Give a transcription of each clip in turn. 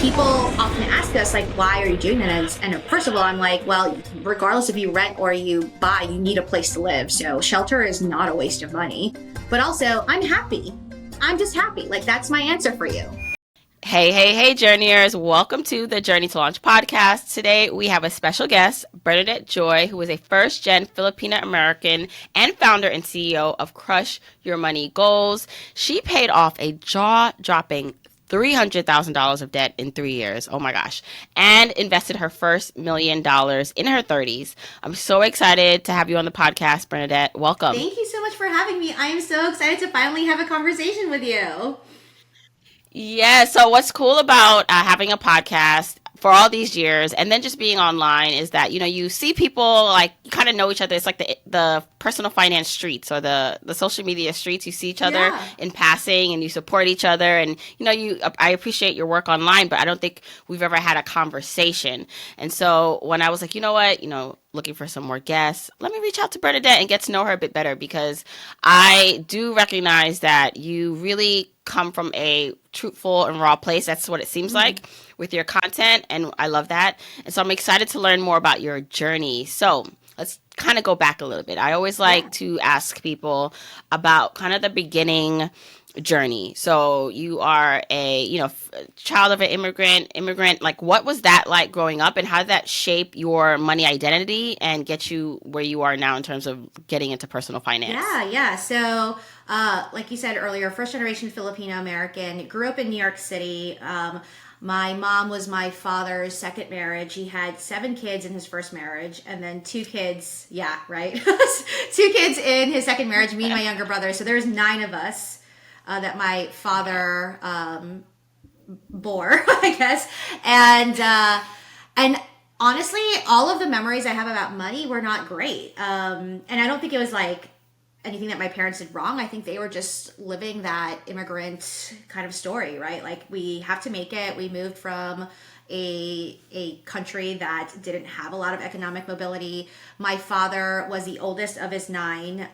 people often ask us, like, why are you doing that? And first of all, I'm like, well, regardless if you rent or you buy, you need a place to live. So shelter is not a waste of money. But also, I'm happy. I'm just happy. Like, that's my answer for you. Hey, journeyers. Welcome to the Journey to Launch podcast. Today, we have a special guest, Bernadette Joy, who is a first-gen Filipina-American and founder and CEO of Crush Your Money Goals. She paid off a jaw-dropping $300,000 of debt in 3 years. Oh my gosh. And invested her first $1 million in her 30s. I'm so excited to have you on the podcast, Bernadette. Welcome. Thank you so much for having me. I am so excited to finally have a conversation with you. Yeah. So what's cool about having a podcast for all these years and then just being online is that, you see people like you kind of know each other. It's like the personal finance streets or the social media streets. You see each other Yeah. in passing and you support each other. And, I appreciate your work online, but I don't think we've ever had a conversation. And so when I was like, you know what, looking for some more guests, let me reach out to Bernadette and get to know her a bit better because I do recognize that you really come from a truthful and raw place. That's what it seems like with your content. And I love that. And so I'm excited to learn more about your journey. So let's kind of go back a little bit. I always like to ask people about kind of the beginning journey. So you are a, child of an immigrant, like what was that like growing up and how did that shape your money identity and get you where you are now in terms of getting into personal finance? Yeah. So, like you said earlier, first generation Filipino-American, grew up in New York City. My mom was my father's second marriage. He had 7 kids in his first marriage and then 2 kids. Yeah, right. 2 kids in his second marriage, me and my younger brother. So there's 9 of us that my father bore, I guess. And honestly, all of the memories I have about money were not great. And I don't think it was like anything that my parents did wrong. I think they were just living that immigrant kind of story, right? Like we have to make it. We moved from a country that didn't have a lot of economic mobility. My father was the oldest of his 9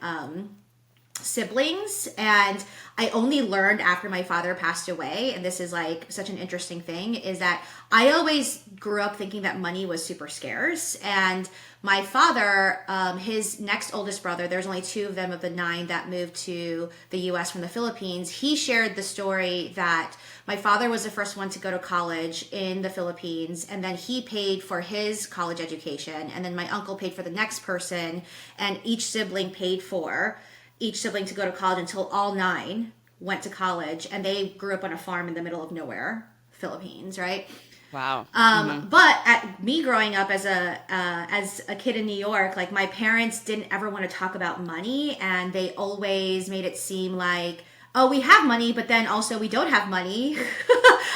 siblings, and I only learned after my father passed away, and this is like such an interesting thing, is that I always grew up thinking that money was super scarce. And my father, his next oldest brother, there's only 2 of them of the 9 that moved to the US from the Philippines. He shared the story that my father was the first one to go to college in the Philippines, and then he paid for his college education, and then my uncle paid for the next person, and each sibling paid for each sibling to go to college until all 9 went to college, and they grew up on a farm in the middle of nowhere, Philippines, right? Wow. But at me growing up as a kid in New York, like my parents didn't ever want to talk about money, and they always made it seem like, oh, we have money, but then also we don't have money.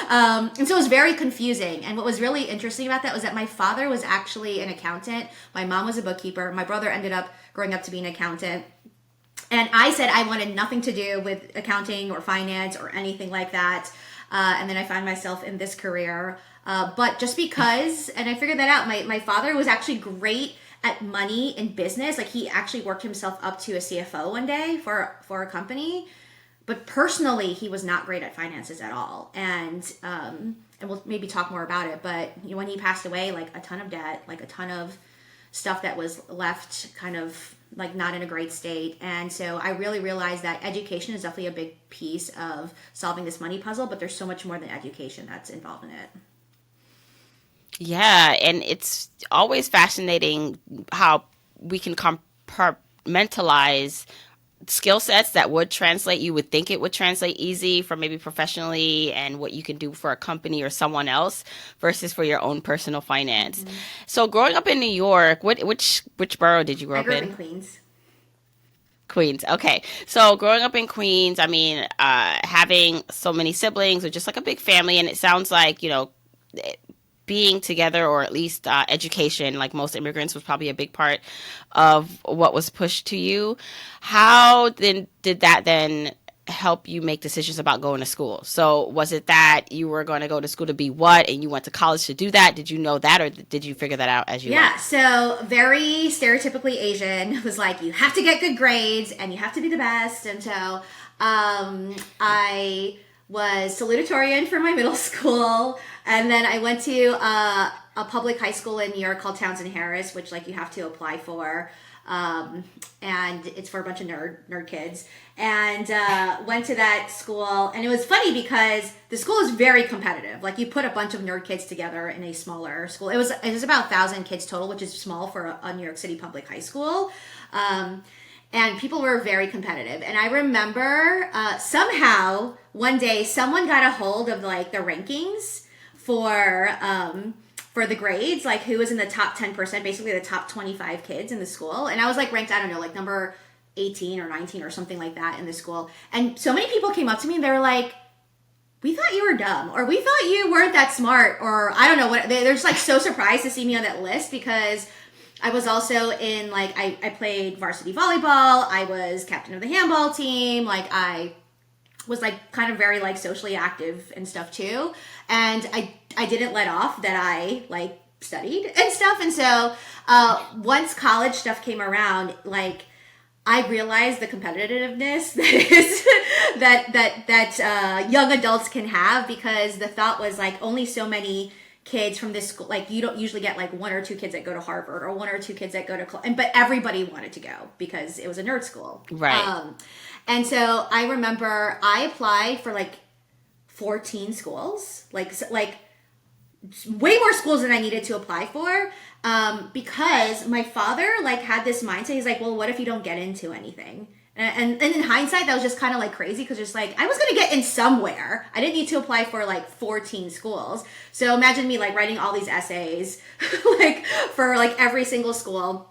And so it was very confusing. And what was really interesting about that was that my father was actually an accountant. My mom was a bookkeeper. My brother ended up growing up to be an accountant. And I said I wanted nothing to do with accounting or finance or anything like that. And then I found myself in this career. But just because, and I figured that out, my father was actually great at money and business. Like he actually worked himself up to a CFO one day for a company. But personally, he was not great at finances at all. And we'll maybe talk more about it. But when he passed away, like a ton of debt, like a ton of stuff that was left kind of like not in a great state. And so I really realized that education is definitely a big piece of solving this money puzzle, but there's so much more than education that's involved in it. Yeah, and it's always fascinating how we can compartmentalize skill sets that would translate, you would think it would translate easy for maybe professionally and what you can do for a company or someone else versus for your own personal finance. So growing up in New York, which borough did you grow I up grew up in? in Queens. Queens. Okay. So growing up in Queens, I mean, having so many siblings or just like a big family, and it sounds like, being together or at least education, like most immigrants, was probably a big part of what was pushed to you. How then did that then help you make decisions about going to school? So was it that you were going to go to school to be what and you went to college to do that? Did you know that or did you figure that out as you Yeah, went? so very stereotypically Asian was like, you have to get good grades and you have to be the best. And so I was salutatorian for my middle school, and then I went to a public high school in New York called Townsend Harris, which like you have to apply for, and it's for a bunch of nerd kids. And went to that school, and it was funny because the school is very competitive. Like you put a bunch of nerd kids together in a smaller school. It was about 1,000 kids total, which is small for a New York City public high school. And people were very competitive. And I remember somehow one day someone got a hold of like the rankings for the grades, like who was in the top 10%, basically the top 25 kids in the school. And I was like ranked, I don't know, like number 18 or 19 or something like that in the school. And so many people came up to me and they were like, we thought you were dumb, or we thought you weren't that smart, or I don't know what. They're just like so surprised to see me on that list because I was also in like, I played varsity volleyball. I was captain of the handball team. Like I was like kind of very like socially active and stuff too. And I didn't let off that I like studied and stuff. And so once college stuff came around, like I realized the competitiveness that young adults can have, because the thought was like only so many kids from this school, like you don't usually get like one or two kids that go to Harvard or one or two kids that go to but everybody wanted to go because it was a nerd school, right? And so I remember I applied for like 14 schools, like way more schools than I needed to apply for, because my father like had this mindset. He's like, well, what if you don't get into anything? And in hindsight, that was just kind of like crazy, because just like I was gonna get in somewhere. I didn't need to apply for like 14 schools. So imagine me like writing all these essays like for like every single school.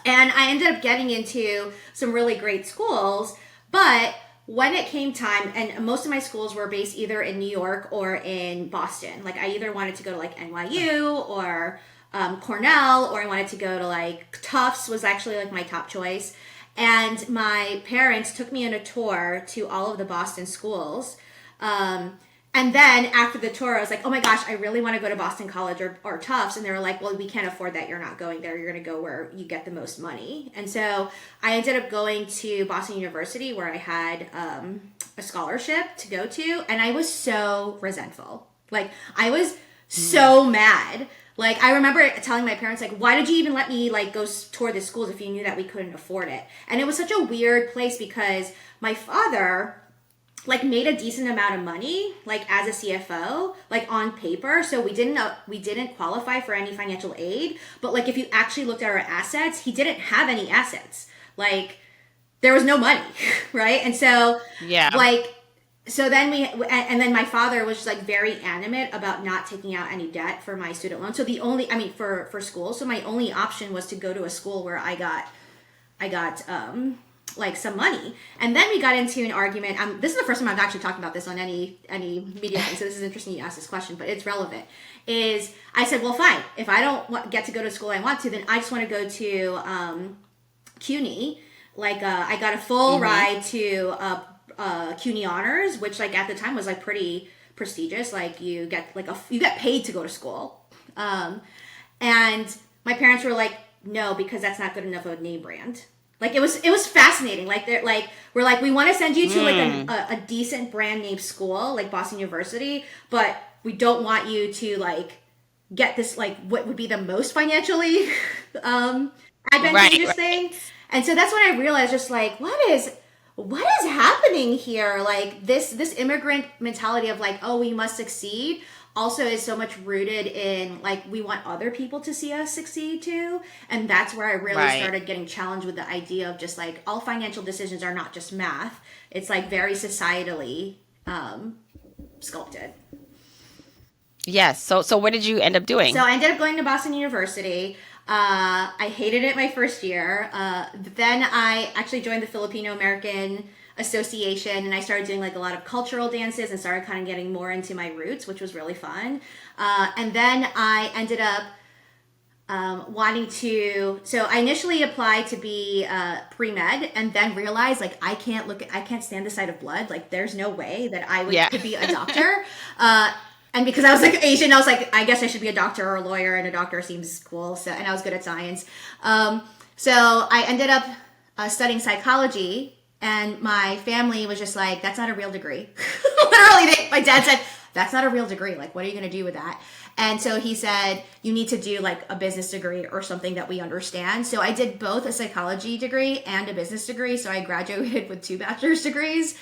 And I ended up getting into some really great schools, but when it came time, and most of my schools were based either in New York or in Boston. Like I either wanted to go to like NYU or Cornell, or I wanted to go to like Tufts was actually like my top choice. And my parents took me on a tour to all of the Boston schools. And then after the tour, I was like, oh my gosh, I really want to go to Boston College or Tufts. And they were like, well, we can't afford that. You're not going there. You're going to go where you get the most money. And so I ended up going to Boston University, where I had a scholarship to go to. And I was so resentful. Like, I was so mad. Like, I remember telling my parents, like, why did you even let me, like, go tour the schools if you knew that we couldn't afford it? And it was such a weird place because my father, like, made a decent amount of money, like, as a CFO, like, on paper. So we didn't qualify for any financial aid. But, like, if you actually looked at our assets, he didn't have any assets. Like, there was no money, right? And so, yeah, like... So then and then my father was just like very animate about not taking out any debt for my student loan. So for school. So my only option was to go to a school where I got like some money. And then we got into an argument. This is the first time I've actually talked about this on any media thing. So this is interesting you asked this question, but it's relevant. Is I said, well, fine. If I don't get to go to school I want to, then I just want to go to CUNY. Like I got a full ride to CUNY honors, which like at the time was like pretty prestigious. Like you get paid to go to school. And my parents were like, no, because that's not good enough of a name brand. Like it was fascinating. Like we're like, we want to send you to like a decent brand name school like Boston University, but we don't want you to like get this like what would be the most financially advantageous thing. And so that's when I realized just like what is happening here? Like this immigrant mentality of like, oh, we must succeed also is so much rooted in like we want other people to see us succeed too. And that's where I really started getting challenged with the idea of just like all financial decisions are not just math. It's like very societally sculpted. Yes. So what did you end up doing? So I ended up going to Boston University. I hated it my first year. Then I actually joined the Filipina-American Association, and I started doing like a lot of cultural dances and started kind of getting more into my roots, which was really fun. And then I ended up wanting to, so I initially applied to be pre-med and then realized like I can't stand the sight of blood. Like there's no way that I could be a doctor. And because I was like Asian, I was like, I guess I should be a doctor or a lawyer, and a doctor seems cool. So, and I was good at science. So I ended up studying psychology And my family was just like, that's not a real degree. Literally, my dad said, that's not a real degree. Like, what are you going to do with that? And so he said, you need to do like a business degree or something that we understand. So I did both a psychology degree and a business degree. So I graduated with 2 bachelor's degrees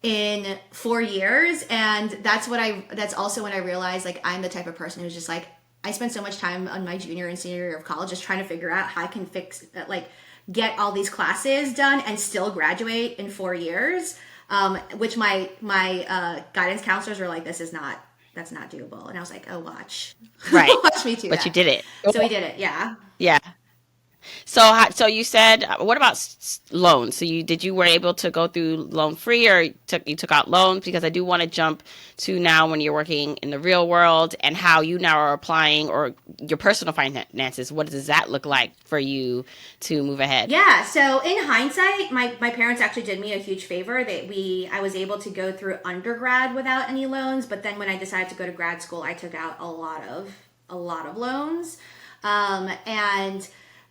in 4 years. And that's also when I realized like I'm the type of person who's just like, I spent so much time on my junior and senior year of college just trying to figure out how I can get all these classes done and still graduate in 4 years. Which my guidance counselors were like, that's not doable. And I was like, oh, watch. Right. Watch me do But that. you did it. So we did it. Yeah. Yeah. So you said, what about loans? So you were able to go through loan free, or you took out loans? Because I do want to jump to now when you're working in the real world and how you now are applying, or your personal finances. What does that look like for you to move ahead? Yeah. So in hindsight, my parents actually did me a huge favor. I was able to go through undergrad without any loans, but then when I decided to go to grad school, I took out a lot of loans, and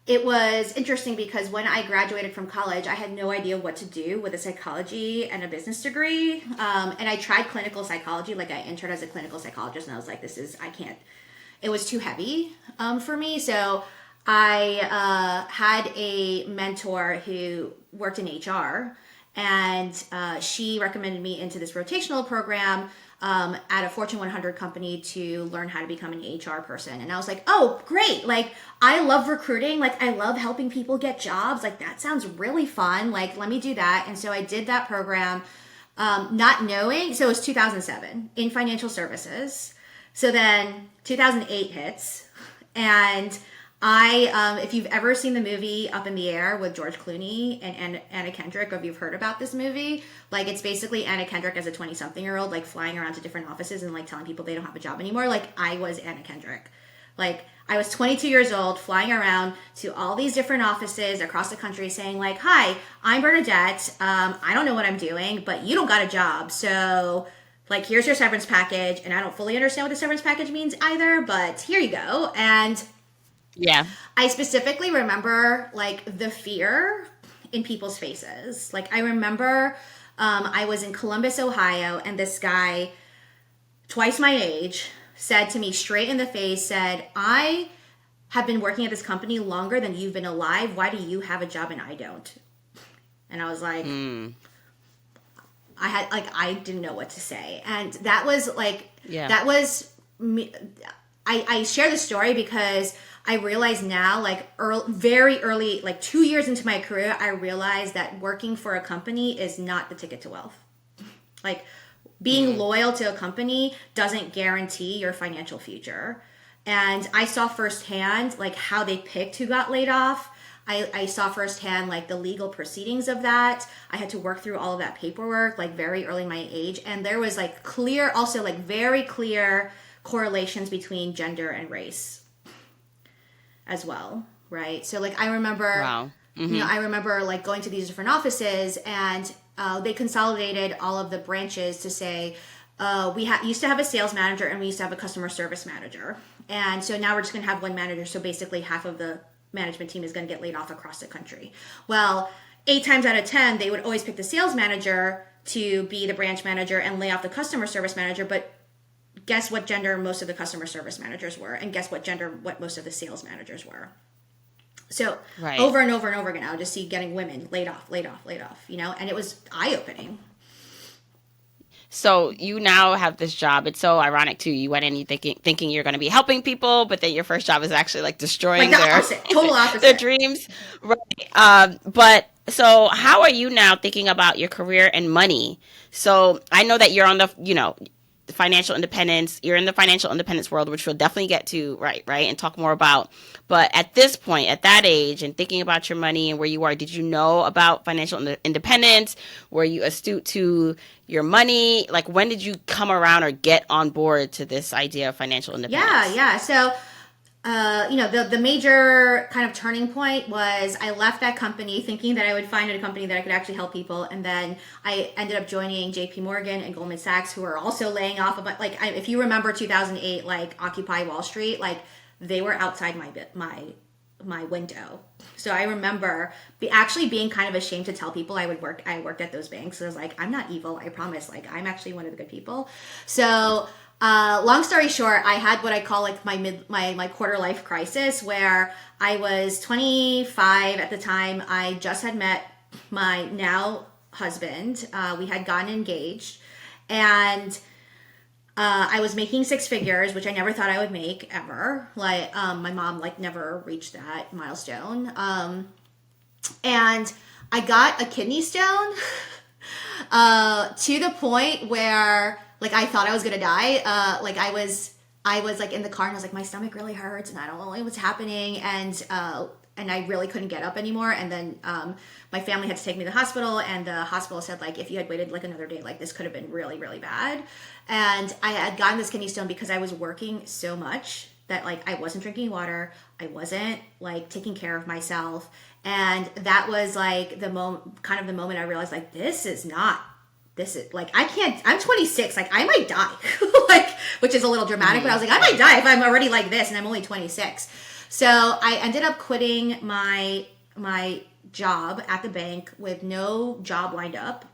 it was interesting because when I graduated from college, I had no idea what to do with a psychology and a business degree. And I tried clinical psychology, like I interned as a clinical psychologist, and I was like, I can't, it was too heavy for me. So I had a mentor who worked in HR, and she recommended me into this rotational program at a Fortune 100 company to learn how to become an HR person. And I was like, oh, great. Like, I love recruiting. Like, I love helping people get jobs. Like, that sounds really fun. Like, let me do that. And so I did that program, not knowing. So it was 2007 in financial services. So then 2008 hits, and if you've ever seen the movie Up in the Air with George Clooney and Anna Kendrick, or if you've heard about this movie, like it's basically Anna Kendrick as a 20-something-year-old, like flying around to different offices and like telling people they don't have a job anymore. Like I was Anna Kendrick. Like I was 22 years old, flying around to all these different offices across the country saying like, hi, I'm Bernadette. I don't know what I'm doing, but you don't got a job. So like, here's your severance package. And I don't fully understand what the severance package means either, but here you go. And yeah, I specifically remember like the fear in people's faces. Like I remember I was in Columbus, Ohio, and this guy, twice my age, said to me straight in the face, said, I have been working at this company longer than you've been alive. Why do you have a job and I don't? And I was like, I didn't know what to say. And that was like, that was me. I share the story because I realize now, like very early, like 2 years into my career, I realized that working for a company is not the ticket to wealth. Like being loyal to a company doesn't guarantee your financial future. And I saw firsthand like how they picked who got laid off. I saw firsthand like the legal proceedings of that. I had to work through all of that paperwork like very early in my age. And there was like very clear correlations between gender and race as well, right? So like I remember, I remember like going to these different offices, and they consolidated all of the branches to say, we used to have a sales manager and we used to have a customer service manager. And so now we're just going to have one manager. So basically half of the management team is going to get laid off across the country. Well, 8 times out of 10, they would always pick the sales manager to be the branch manager and lay off the customer service manager. But guess what gender most of the customer service managers were, and guess what gender what most of the sales managers were. So over and over and over again, I would just see getting women laid off, and it was eye-opening. So you now have this job. It's so ironic too. You went in thinking you're going to be helping people, but then your first job is actually like destroying total opposite. their dreams. Right. But so how are you now thinking about your career and money? So I know that you're on the financial independence. You're in the financial independence world, which we'll definitely get to, right, and talk more about. But at this point, at that age, and thinking about your money and where you are, did you know about financial independence? Were you astute to your money? Like, when did you come around or get on board to this idea of financial independence? Yeah. So, the major kind of turning point was I left that company thinking that I would find a company that I could actually help people. And then I ended up joining JP Morgan and Goldman Sachs, who are also laying off. If you remember 2008, like Occupy Wall Street, like they were outside my my window. So I remember actually being kind of ashamed to tell people I worked at those banks. So I was like, I'm not evil, I promise. Like, I'm actually one of the good people. So long story short, I had what I call like my quarter life crisis, where I was 25 at the time. I just had met my now husband. We had gotten engaged, and I was making six figures, which I never thought I would make ever. Like, my mom like never reached that milestone. And I got a kidney stone to the point where like I thought I was gonna die. Like I was like in the car and I was like, my stomach really hurts and I don't know what's happening, and I really couldn't get up anymore. And then my family had to take me to the hospital, and the hospital said like if you had waited like another day, like this could have been really really bad. And I had gotten this kidney stone because I was working so much that like I wasn't drinking water, I wasn't like taking care of myself, and that was like the kind of the moment I realized like this is like I can't. I'm 26. Like I might die, like, which is a little dramatic, but I was like I might die if I'm already like this, and I'm only 26. So I ended up quitting my job at the bank with no job lined up,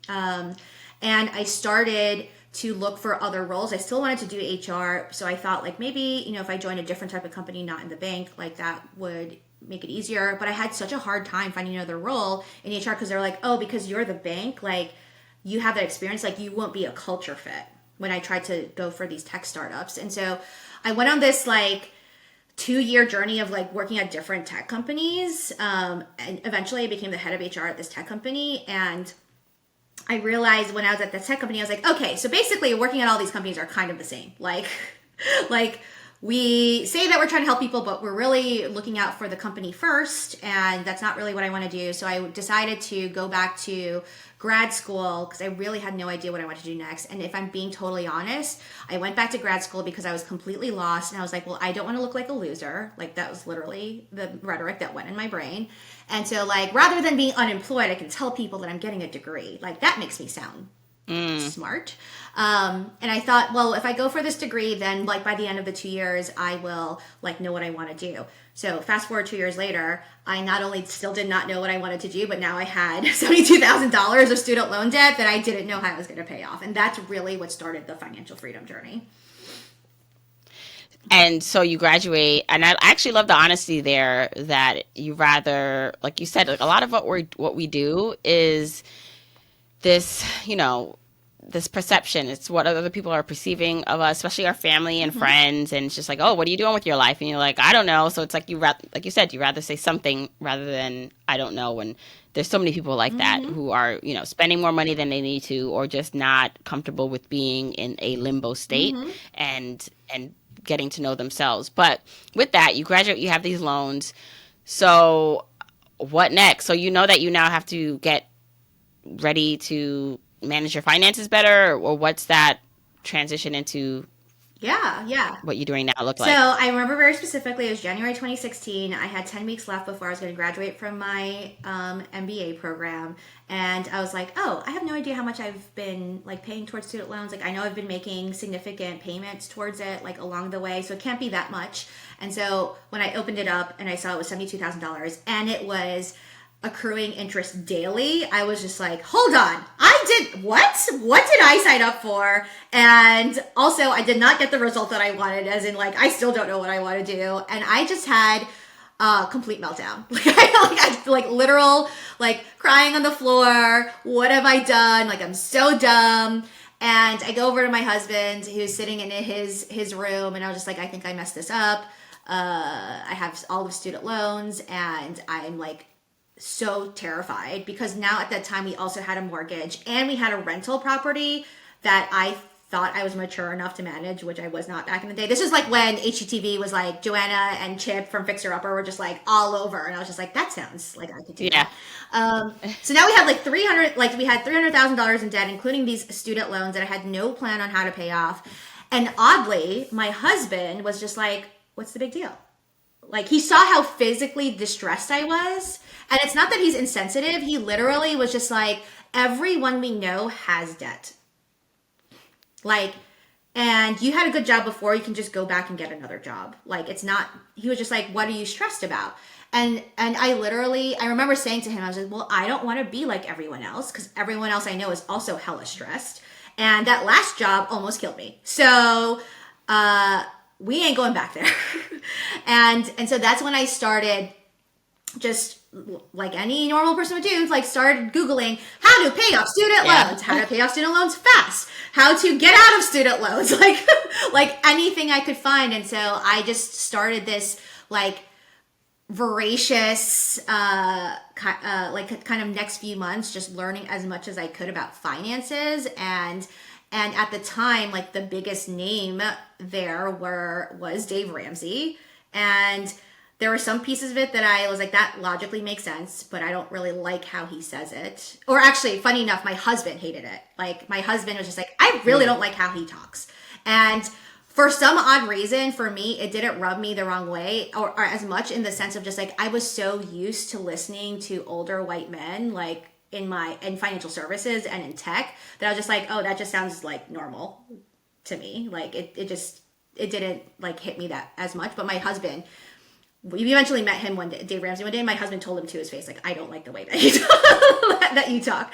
and I started to look for other roles. I still wanted to do HR, so I thought like maybe if I joined a different type of company, not in the bank, like that would make it easier. But I had such a hard time finding another role in HR because they're like, oh, because you're the bank, like you have that experience, like you won't be a culture fit. When I tried to go for these tech startups, and so I went on this like 2-year journey of like working at different tech companies, and eventually I became the head of HR at this tech company. And I realized when I was at the tech company, I was like, okay, so basically working at all these companies are kind of the same. Like, like we say that we're trying to help people, but we're really looking out for the company first. And that's not really what I want to do. So I decided to go back to grad school because I really had no idea what I wanted to do next. And if I'm being totally honest, I went back to grad school because I was completely lost. And I was like, well, I don't want to look like a loser. Like that was literally the rhetoric that went in my brain. And so like, rather than being unemployed, I can tell people that I'm getting a degree. Like that makes me sound smart. And I thought, well, if I go for this degree, then like by the end of the 2 years, I will like know what I want to do. So fast forward 2 years later, I not only still did not know what I wanted to do, but now I had $72,000 of student loan debt that I didn't know how I was going to pay off. And that's really what started the financial freedom journey. And so you graduate, and I actually love the honesty there that you rather, like you said, like a lot of what we do is this, this perception. It's what other people are perceiving of us, especially our family and friends. And it's just like, oh, what are you doing with your life? And you're like, I don't know. So it's like like you said, you rather say something rather than I don't know. And there's so many people like that who are, spending more money than they need to, or just not comfortable with being in a limbo state and getting to know themselves. But with that, you graduate, you have these loans. So what next? So you know that you now have to get ready to manage your finances better, or what's that transition into Yeah. what you're doing now look So like? I remember very specifically, it was January 2016. I had 10 weeks left before I was going to graduate from my MBA program. And I was like, oh, I have no idea how much I've been like paying towards student loans. Like I know I've been making significant payments towards it like along the way. So it can't be that much. And so when I opened it up and I saw it was $72,000 and it was accruing interest daily, I was just like, hold on, I did what? What did I sign up for? And also I did not get the result that I wanted, as in like, I still don't know what I want to do. And I just had a complete meltdown. Like literal, like crying on the floor. What have I done? Like, I'm so dumb. And I go over to my husband who's sitting in his room, and I was just like, I think I messed this up. I have all the student loans, and I'm like, so terrified because now at that time we also had a mortgage and we had a rental property that I thought I was mature enough to manage, which I was not back in the day. This is like when HGTV was like Joanna and Chip from Fixer Upper were just like all over, and I was just like, that sounds like I could do that. So now we had like $300,000 in debt, including these student loans that I had no plan on how to pay off. And oddly, my husband was just like, what's the big deal? Like, he saw how physically distressed I was. And it's not that he's insensitive. He literally was just like, everyone we know has debt. Like, and you had a good job before, you can just go back and get another job. Like, it's not, he was just like, what are you stressed about? And I remember saying to him, I was like, well, I don't want to be like everyone else, because everyone else I know is also hella stressed. And that last job almost killed me. So we ain't going back there. and so that's when I started, just like any normal person would do, like started Googling how to pay off student loans, how to pay off student loans fast, how to get out of student loans, like anything I could find. And so I just started this like voracious like kind of next few months, just learning as much as I could about finances. And at the time, like the biggest name there was Dave Ramsey. And there were some pieces of it that I was like, that logically makes sense, but I don't really like how he says it. Or actually, funny enough, my husband hated it. Like, my husband was just like, I really don't like how he talks. And for some odd reason, for me, it didn't rub me the wrong way, or as much, in the sense of just like, I was so used to listening to older white men, like in financial services and in tech, that I was just like, oh, that just sounds like normal to me. Like, it didn't like hit me that as much. But my husband, we eventually met him one day, Dave Ramsey one day, and my husband told him to his face, like, I don't like the way that you talk. that you talk.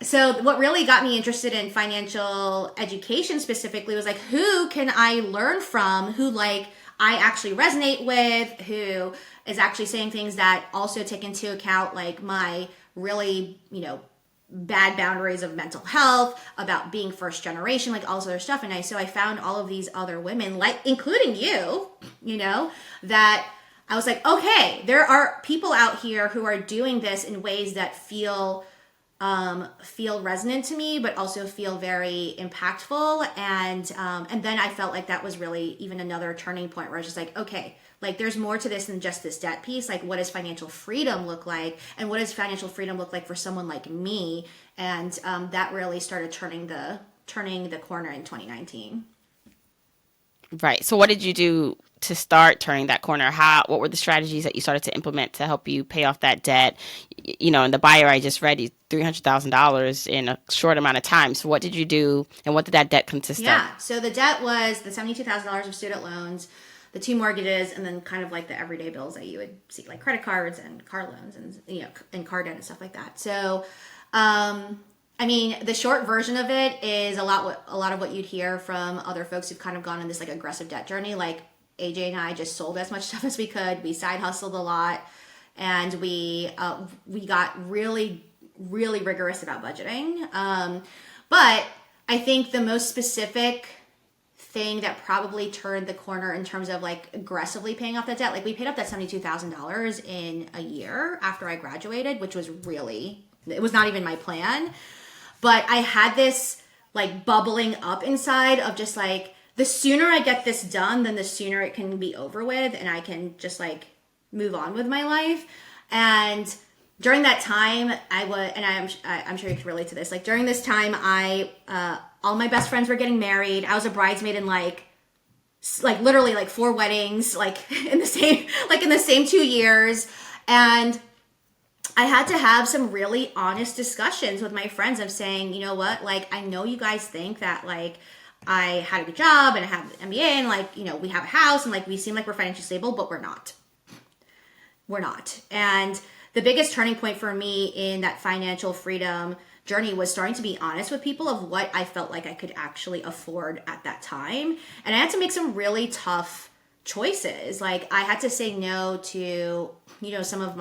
So what really got me interested in financial education specifically was like, who can I learn from, who like I actually resonate with, who is actually saying things that also take into account like my really, bad boundaries of mental health, about being first generation, like all this other stuff. And so I found all of these other women, like including you, that I was like, okay, there are people out here who are doing this in ways that feel resonant to me, but also feel very impactful. And then I felt like that was really even another turning point where I was just like, okay, like there's more to this than just this debt piece. Like, what does financial freedom look like? And what does financial freedom look like for someone like me? And that really started turning the corner in 2019. Right. So what did you do to start turning that corner? What were the strategies that you started to implement to help you pay off that debt? In the bio I just read, you $300,000 in a short amount of time. So what did you do, and what did that debt consist of? Yeah. So the debt was the $72,000 of student loans, the 2 mortgages, and then kind of like the everyday bills that you would see, like credit cards and car loans and and car debt and stuff like that. So I mean, the short version of it is a lot of what you'd hear from other folks who've kind of gone on this like aggressive debt journey. Like, AJ and I just sold as much stuff as we could. We side hustled a lot, and we got really, really rigorous about budgeting. But I think the most specific thing that probably turned the corner in terms of like aggressively paying off that debt, like we paid off that $72,000 in a year after I graduated, which was it was not even my plan. But I had this like bubbling up inside of just like, the sooner I get this done, then the sooner it can be over with, and I can just like move on with my life. And during that time, I'm sure you can relate to this. Like during this time, all my best friends were getting married. I was a bridesmaid in like literally like 4 weddings, like in the same 2 years. And I had to have some really honest discussions with my friends of saying, you know what, like, I know you guys think that like I had a good job and I have an MBA and like, we have a house and like we seem like we're financially stable, but we're not. We're not. And the biggest turning point for me in that financial freedom journey was starting to be honest with people of what I felt like I could actually afford at that time. And I had to make some really tough choices. Like, I had to say no to, some of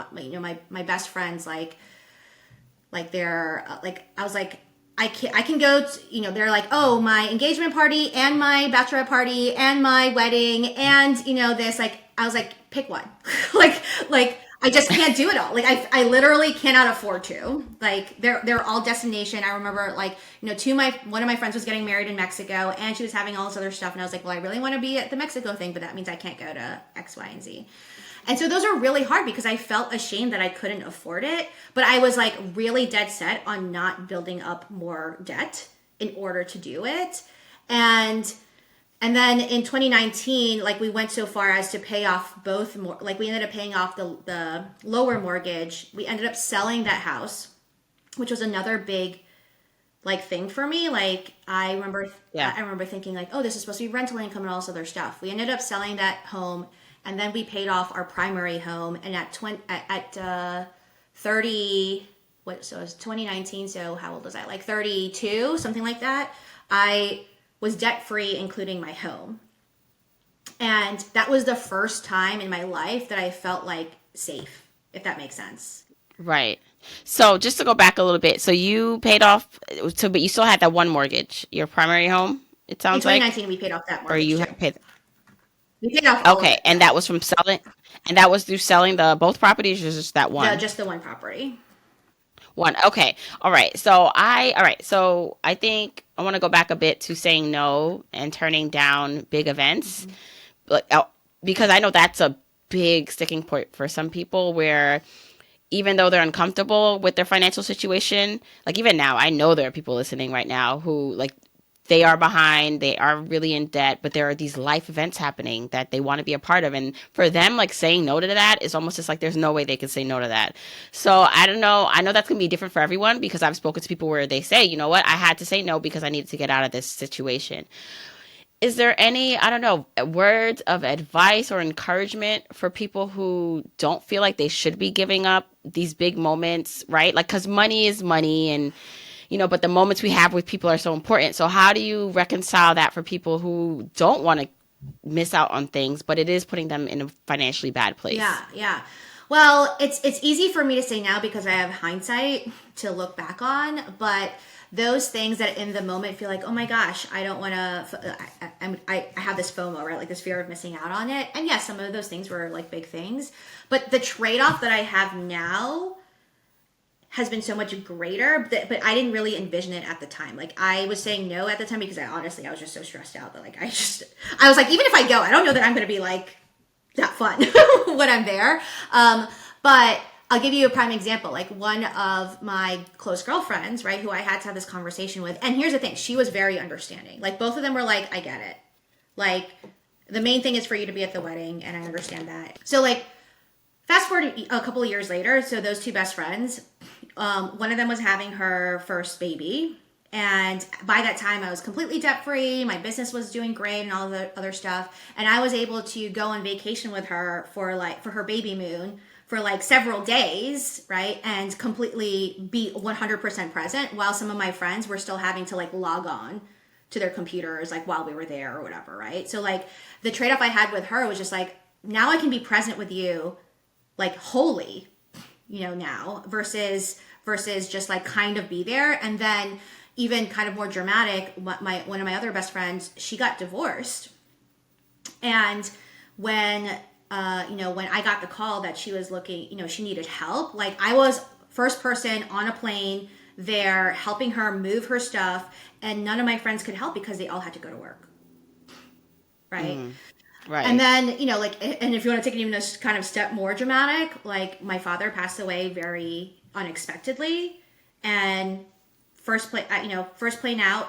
my best friends, like they're like, I was like, I can go to, they're like, oh, my engagement party and my bachelorette party and my wedding and, this, like, I was like, pick one. like, I just can't do it all. Like, I literally cannot afford to. Like, they're all destination. I remember, like, one of my friends was getting married in Mexico and she was having all this other stuff. And I was like, well, I really want to be at the Mexico thing, but that means I can't go to X, Y, and Z. And so those are really hard because I felt ashamed that I couldn't afford it. But I was like really dead set on not building up more debt in order to do it. And then in 2019, like we went so far as to pay off both more, like we ended up paying off the lower mortgage. We ended up selling that house, which was another big like thing for me. Like Yeah. I remember thinking like, oh, this is supposed to be rental income and all this other stuff. We ended up selling that home, and then we paid off our primary home. And at 30, what, so it was 2019. So how old was I? Like 32, something like that. I was debt free, including my home. And that was the first time in my life that I felt like safe, if that makes sense. Right. So just to go back a little bit, so you paid off, so but you still had that one mortgage, your primary home, it In sounds like, 2019, we paid off that or mortgage you too. have paid. We paid off all of Okay, it. and Yeah. that was from selling, and that was through selling the both properties, or just that No, one? just the one property. One. Okay. All right. So I think I want to go back a bit to saying no and turning down big events, Mm-hmm. like, because I know that's a big sticking point for some people where even though they're uncomfortable with their financial situation, like even now, I know there are people listening right now who like they are behind, they are really in debt, but there are these life events happening that they want to be a part of. And for them, like saying no to that is almost just like there's no way they can say no to that. So I don't know. I know that's going to be different for everyone because I've spoken to people where they say, you know what, I had to say no because I needed to get out of this situation. Is there any, I don't know, words of advice or encouragement for people who don't feel like they should be giving up these big moments, right? Like, because money is money and, but the moments we have with people are so important. So, how do you reconcile that for people who don't want to miss out on things, but it is putting them in a financially bad Yeah, place? yeah. Well, it's easy for me to say now because I have hindsight to look back on, but those things that in the moment feel like, oh my gosh, I don't want to. I have this FOMO, right? Like this fear of missing out on it. And yes, some of those things were like big things, but the trade off that I have now has been so much greater, but I didn't really envision it at the time. Like I was saying no at the time because I was just so stressed out that like I was like, even if I go, I don't know that I'm going to be like that fun when I'm there. But I'll give you a prime example. Like one of my close girlfriends, right, who I had to have this conversation with. And here's the thing, she was very understanding. Like both of them were like, I get it. Like the main thing is for you to be at the wedding, and I understand that. So like fast forward a couple of years later, so those two best friends, one of them was having her first baby. And by that time, I was completely debt free. My business was doing great and all the other stuff. And I was able to go on vacation with her for her baby moon for like several days, right? And completely be 100% present while some of my friends were still having to like log on to their computers like while we were there or whatever, right? So like the trade off I had with her was just like, now I can be present with you like wholly, now versus just like kind of be there. And then even kind of more dramatic, one of my other best friends, she got divorced. And when when I got the call that she was looking, she needed help, like I was first person on a plane there helping her move her stuff, and none of my friends could help because they all had to go to work, right? And Right. then, and if you want to take it even a kind of step more dramatic, like my father passed away very unexpectedly. And first plane out,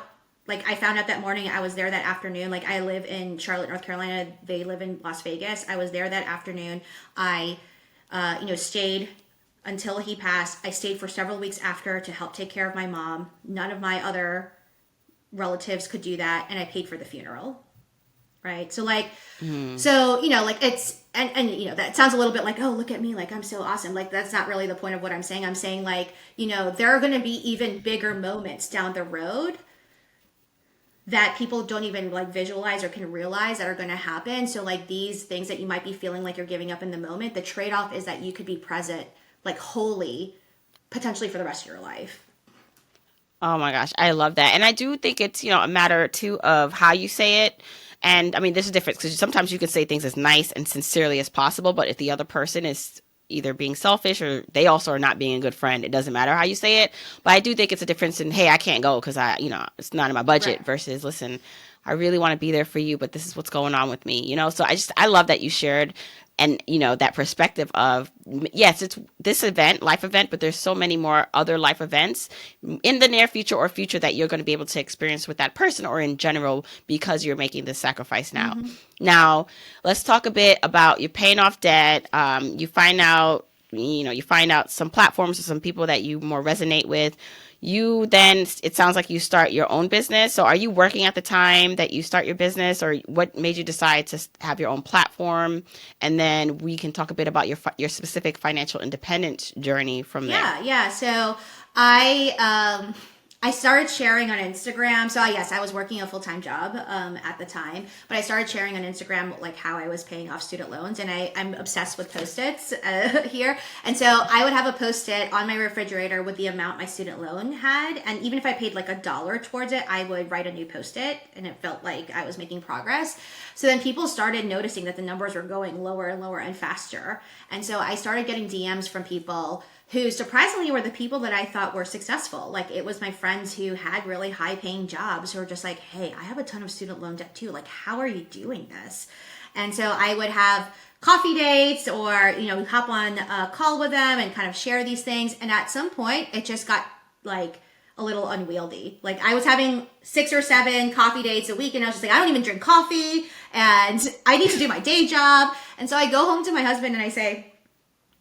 like I found out that morning, I was there that afternoon. Like I live in Charlotte, North Carolina. They live in Las Vegas. I was there that afternoon. I, stayed until he passed. I stayed for several weeks after to help take care of my mom. None of my other relatives could do that. And I paid for the funeral. Right. So like, like it's, and that sounds a little bit like, oh, look at me, like I'm so awesome. Like that's not really the point of what I'm saying. I'm saying like, there are going to be even bigger moments down the road that people don't even like visualize or can realize that are going to happen. So like these things that you might be feeling like you're giving up in the moment, the trade-off is that you could be present like wholly, potentially for the rest of your life. Oh my gosh, I love that. And I do think it's, a matter too of how you say it. And I mean, there's a difference because sometimes you can say things as nice and sincerely as possible, but if the other person is either being selfish or they also are not being a good friend, it doesn't matter how you say it. But I do think it's a difference in, hey, I can't go because it's not in my Right. budget versus, listen, I really want to be there for you, but this is what's going on with me, So I love that you shared and that perspective of, yes, it's this event, life event, but there's so many more other life events in the near future or future that you're going to be able to experience with that person or in general because you're making this sacrifice now. Mm-hmm. Now, let's talk a bit about you paying off debt. You find out some platforms or some people that you more resonate with. you then, it sounds like you start your own business. So are you working at the time that you start your business, or what made you decide to have your own platform? And then we can talk a bit about your specific financial independence journey from there. Yeah. So I started sharing on Instagram. So yes, I was working a full-time job at the time, but I started sharing on Instagram like how I was paying off student loans, and I'm obsessed with Post-its here. And so I would have a Post-it on my refrigerator with the amount my student loan had, and even if I paid like $1 towards it, I would write a new Post-it, and it felt like I was making progress. So then people started noticing that the numbers were going lower and lower and faster, and so I started getting DMs from people who surprisingly were the people that I thought were successful. Like it was my friends who had really high paying jobs who were just like, hey, I have a ton of student loan debt too. Like, how are you doing this? And so I would have coffee dates or, hop on a call with them and kind of share these things. And at some point it just got like a little unwieldy. Like I was having 6 or 7 coffee dates a week, and I was just like, I don't even drink coffee and I need to do my day job. And so I go home to my husband and I say,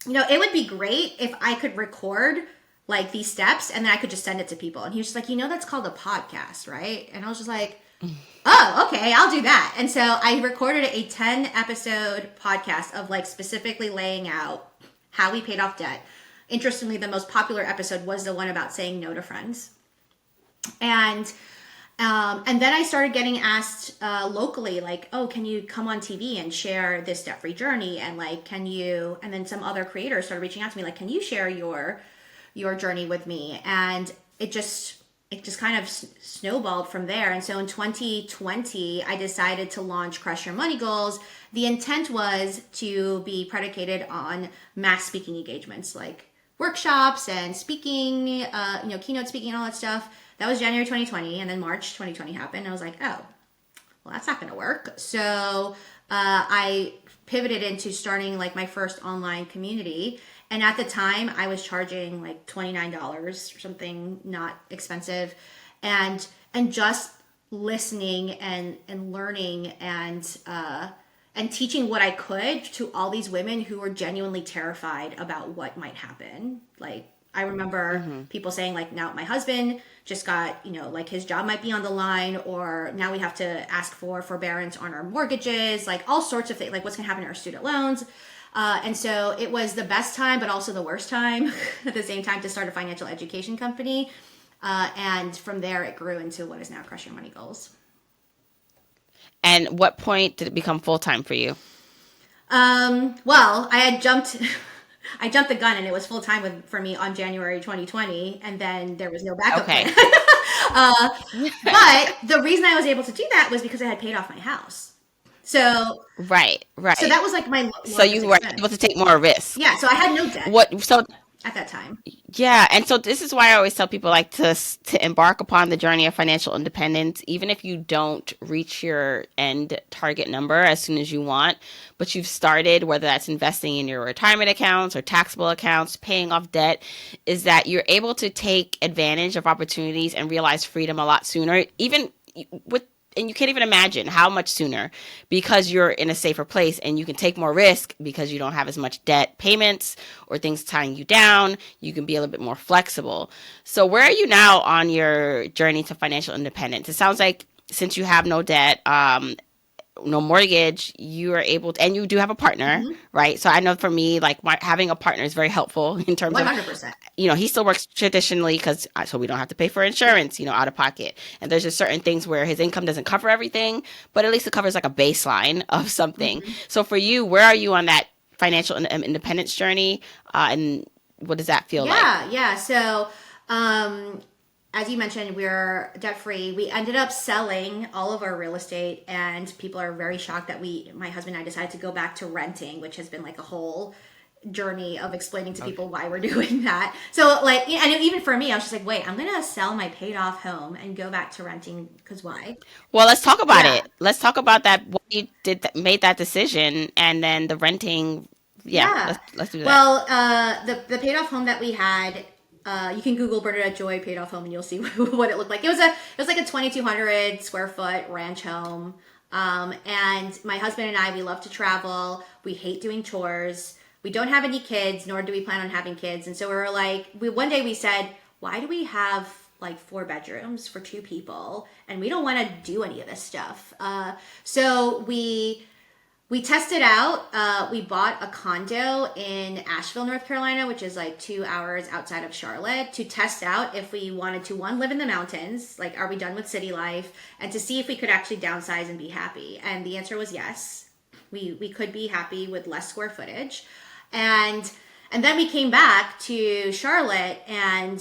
it would be great if I could record like these steps and then I could just send it to people. And he was just like, that's called a podcast, right? And I was just like, oh, okay, I'll do that. And so I recorded a 10 episode podcast of like specifically laying out how we paid off debt. Interestingly, the most popular episode was the one about saying no to friends. And then I started getting asked locally, like, oh, can you come on TV and share this debt-free journey? And like, and then some other creators started reaching out to me, like, can you share your journey with me? And it just kind of snowballed from there. And so in 2020, I decided to launch Crush Your Money Goals. The intent was to be predicated on mass speaking engagements, like workshops and speaking, keynote speaking and all that stuff. That was January 2020, and then March 2020 happened. I was like, oh, well, that's not going to work. So I pivoted into starting like my first online community. And at the time, I was charging like $29 or something, not expensive, and just listening and learning and teaching what I could to all these women who were genuinely terrified about what might happen. Like I remember people saying like, now my husband just got, like his job might be on the line, or now we have to ask for forbearance on our mortgages, like all sorts of things, like what's going to happen to our student loans. And so it was the best time, but also the worst time at the same time to start a financial education company. And from there, it grew into what is now Crush Your Money Goals. And what point did it become full-time for you? Well, I jumped the gun, and it was full-time for me on January 2020, and then there was no backup plan. But the reason I was able to do that was because I had paid off my house. So right. So that was like my so you were able to take more risk. Yeah, so I had no debt. At that time. Yeah, and so this is why I always tell people like to embark upon the journey of financial independence, even if you don't reach your end target number as soon as you want, but you've started, whether that's investing in your retirement accounts or taxable accounts, paying off debt, is that you're able to take advantage of opportunities and realize freedom a lot sooner, even with. And you can't even imagine how much sooner, because you're in a safer place and you can take more risk because you don't have as much debt payments or things tying you down. You can be a little bit more flexible. So where are you now on your journey to financial independence? It sounds like since you have no debt, no mortgage, you are able to, and you do have a partner, right? So I know for me, like having a partner is very helpful in terms 100%. of, he still works traditionally so we don't have to pay for insurance, out of pocket. And there's just certain things where his income doesn't cover everything, but at least it covers like a baseline of something. So for you, where are you on that financial independence journey? And what does that feel like? Yeah. So, as you mentioned, we're debt-free. We ended up selling all of our real estate, and people are very shocked that my husband and I decided to go back to renting, which has been like a whole journey of explaining to people why we're doing that. So like, and even for me, I was just like, wait, I'm going to sell my paid off home and go back to renting, because why? Well, let's talk about it. Let's talk about that. What you made that decision, and then the renting. Let's do that. Well, the paid off home that we had, you can Google Bernadette Joy paid off home and you'll see what it looked like. It was like a 2,200 square foot ranch home. And my husband and I, we love to travel. We hate doing chores. We don't have any kids, nor do we plan on having kids. And so we were like, one day we said, why do we have like 4 bedrooms for 2 people and we don't want to do any of this stuff? So we tested out. We bought a condo in Asheville, North Carolina, which is like 2 hours outside of Charlotte, to test out if we wanted to, one, live in the mountains, like are we done with city life, and to see if we could actually downsize and be happy. And the answer was yes. We could be happy with less square footage. And then we came back to Charlotte, and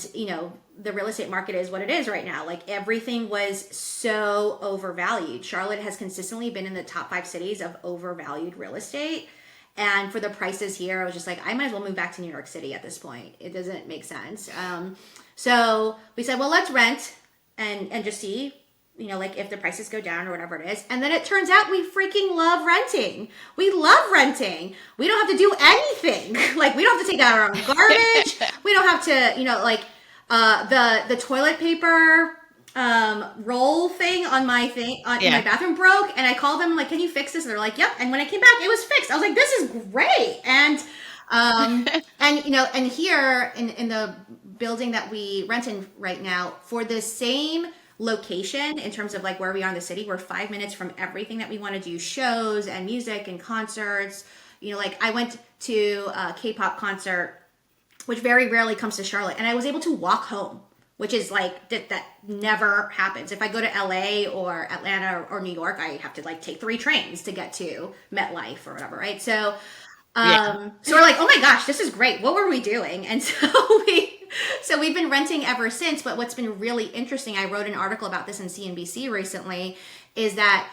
the real estate market is what it is right now. Like everything was so overvalued. Charlotte has consistently been in the top 5 cities of overvalued real estate. And for the prices here, I was just like, I might as well move back to New York City at this point. It doesn't make sense. So we said, well, let's rent and just see, like if the prices go down or whatever it is. And then it turns out we freaking love renting. We love renting. We don't have to do anything. Like we don't have to take out our own garbage. We don't have to, the toilet paper roll thing on my in my bathroom broke, and I called them, I'm like, can you fix this? And they're like, yep. And when I came back, it was fixed. I was like, this is great. And and here in the building that we rent in right now, for the same location in terms of like where we are in the city, we're 5 minutes from everything that we want to do, shows and music and concerts. Like I went to a K-pop concert, which very rarely comes to Charlotte, and I was able to walk home, which is like that never happens. If I go to LA or Atlanta or New York, I have to like take 3 trains to get to MetLife or whatever, right? So so we're like, oh my gosh, this is great. What were we doing? And so we've been renting ever since. But what's been really interesting, I wrote an article about this in CNBC recently, is that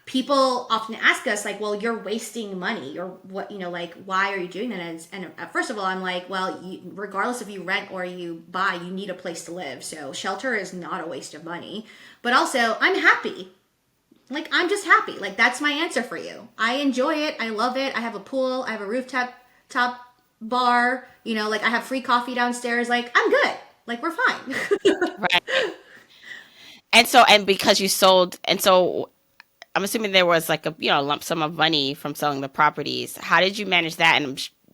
people often ask us like, well, you're wasting money. You're what, like, why are you doing that? And first of all, I'm like, well, regardless if you rent or you buy, you need a place to live. So shelter is not a waste of money. But also, I'm happy. Like, I'm just happy. Like, that's my answer for you. I enjoy it. I love it. I have a pool. I have a rooftop bar. Like, I have free coffee downstairs. Like, I'm good. Like, we're fine. Right. And because you sold, and so I'm assuming there was like a lump sum of money from selling the properties. How did you manage that?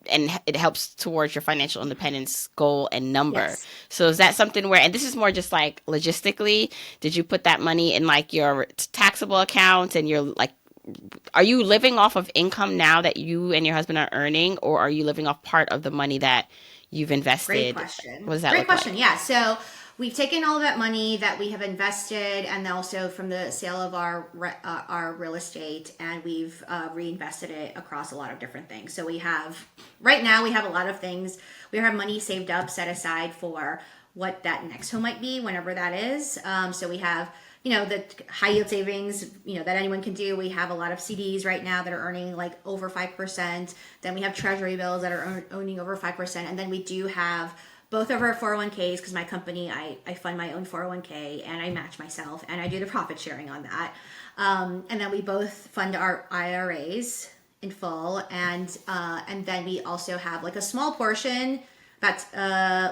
And it helps towards your financial independence goal and number. Yes. So is that something where, and this is more just like logistically, did you put that money in like your taxable account, and you're like, are you living off of income now that you and your husband are earning, or are you living off part of the money that you've invested? Great question. What does that Great look question. like? Yeah. So we've taken all of that money that we have invested, and also from the sale of our real estate, and we've reinvested it across a lot of different things. So right now we have a lot of things. We have money saved up, set aside for what that next home might be, whenever that is. So we have, the high yield savings, that anyone can do. We have a lot of CDs right now that are earning like over 5%. Then we have treasury bills that are owning over 5%. And then we do have both of our 401ks, because my company, I fund my own 401k and I match myself, and I do the profit sharing on that. And then we both fund our IRAs in full. And then we also have like a small portion that's